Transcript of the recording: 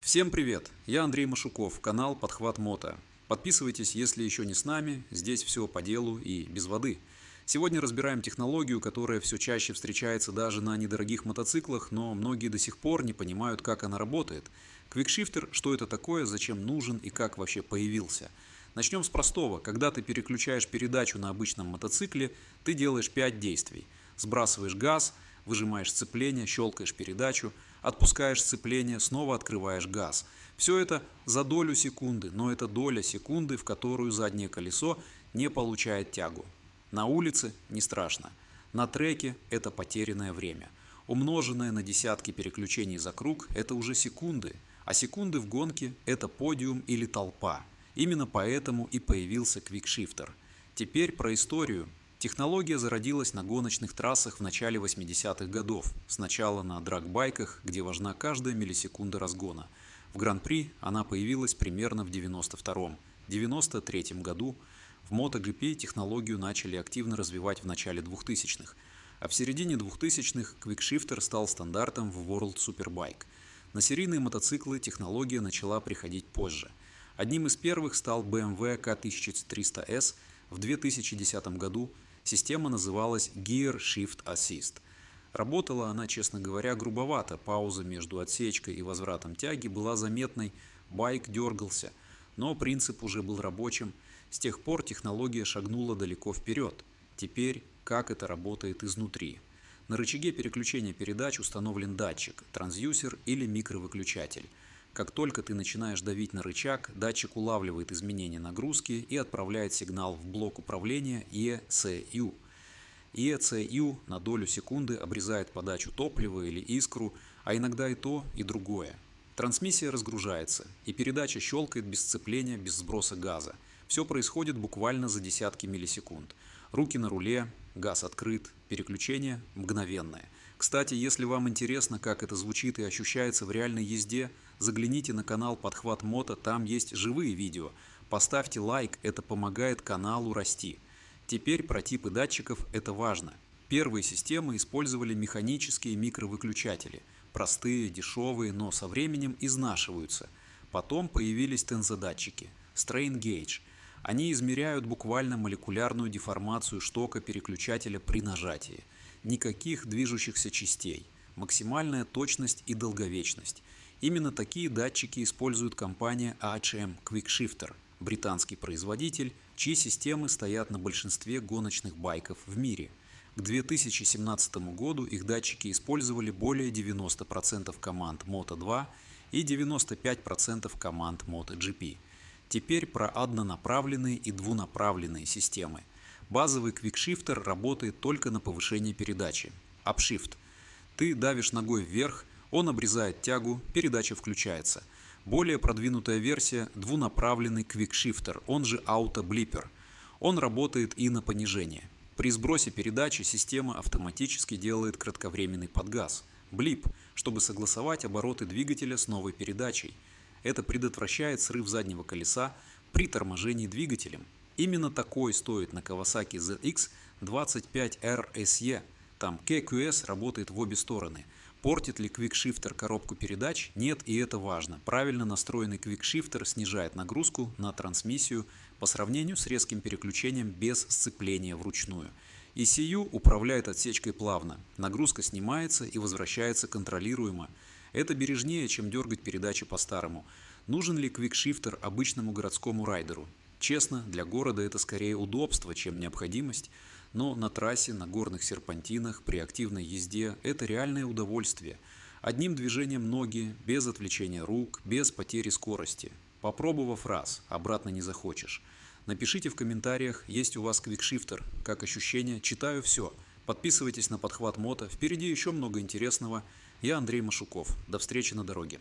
Всем привет! Я Андрей Машуков, канал Подхват Мото. Подписывайтесь, если еще не с нами, здесь все по делу и без воды. Сегодня разбираем технологию, которая все чаще встречается даже на недорогих мотоциклах, но многие до сих пор не понимают, как она работает. Квикшифтер, что это такое, зачем нужен и как вообще появился. Начнем с простого. Когда ты переключаешь передачу на обычном мотоцикле, ты делаешь 5 действий. Сбрасываешь газ, выжимаешь сцепление, щелкаешь передачу, отпускаешь сцепление, снова открываешь газ. Все это за долю секунды, но это доля секунды, в которую заднее колесо не получает тягу. На улице не страшно. На треке это потерянное время. Умноженное на десятки переключений за круг – это уже секунды. А секунды в гонке – это подиум или толпа. Именно поэтому и появился квикшифтер. Теперь про историю. Технология зародилась на гоночных трассах в начале 80-х годов. Сначала на драг-байках, где важна каждая миллисекунда разгона. В Гран-при она появилась примерно в 92-93 году. В MotoGP технологию начали активно развивать в начале 2000-х. А в середине 2000-х квикшифтер стал стандартом в World Superbike. На серийные мотоциклы технология начала приходить позже. Одним из первых стал BMW K1300S в 2010 году. Система называлась Gear Shift Assist. Работала она, честно говоря, грубовато. Пауза между отсечкой и возвратом тяги была заметной, байк дергался, но принцип уже был рабочим. С тех пор технология шагнула далеко вперед. Теперь как это работает изнутри. На рычаге переключения передач установлен датчик, трансдюсер или микровыключатель. Как только ты начинаешь давить на рычаг, датчик улавливает изменения нагрузки и отправляет сигнал в блок управления ECU. ECU на долю секунды обрезает подачу топлива или искру, а иногда и то, и другое. Трансмиссия разгружается, и передача щелкает без сцепления, без сброса газа. Все происходит буквально за десятки миллисекунд. Руки на руле, газ открыт, переключение мгновенное. Кстати, если вам интересно, как это звучит и ощущается в реальной езде, загляните на канал Подхват Мото, там есть живые видео. Поставьте лайк, это помогает каналу расти. Теперь про типы датчиков, это важно. Первые системы использовали механические микровыключатели. Простые, дешевые, но со временем изнашиваются. Потом появились тензодатчики, strain gauge. Они измеряют буквально молекулярную деформацию штока переключателя при нажатии. Никаких движущихся частей. Максимальная точность и долговечность. Именно такие датчики использует компания AHM Quickshifter, британский производитель, чьи системы стоят на большинстве гоночных байков в мире. К 2017 году их датчики использовали более 90% команд Moto2 и 95% команд MotoGP. Теперь про однонаправленные и двунаправленные системы. Базовый квикшифтер работает только на повышение передачи. Upshift. Ты давишь ногой вверх, он обрезает тягу, передача включается. Более продвинутая версия – двунаправленный квикшифтер, он же ауто-блипер. Он работает и на понижение. При сбросе передачи система автоматически делает кратковременный подгаз. Блип, чтобы согласовать обороты двигателя с новой передачей. Это предотвращает срыв заднего колеса при торможении двигателем. Именно такой стоит на Kawasaki ZX25R SE. Там KQS работает в обе стороны. Портит ли квикшифтер коробку передач? Нет, и это важно. Правильно настроенный квикшифтер снижает нагрузку на трансмиссию по сравнению с резким переключением без сцепления вручную. ECU управляет отсечкой плавно. Нагрузка снимается и возвращается контролируемо. Это бережнее, чем дергать передачи по-старому. Нужен ли квикшифтер обычному городскому райдеру? Честно, для города это скорее удобство, чем необходимость, но на трассе, на горных серпантинах, при активной езде это реальное удовольствие. Одним движением ноги, без отвлечения рук, без потери скорости. Попробовав раз, обратно не захочешь. Напишите в комментариях, есть у вас квикшифтер, как ощущение, читаю все. Подписывайтесь на Подхват Мото, впереди еще много интересного. Я Андрей Машуков. До встречи на дороге.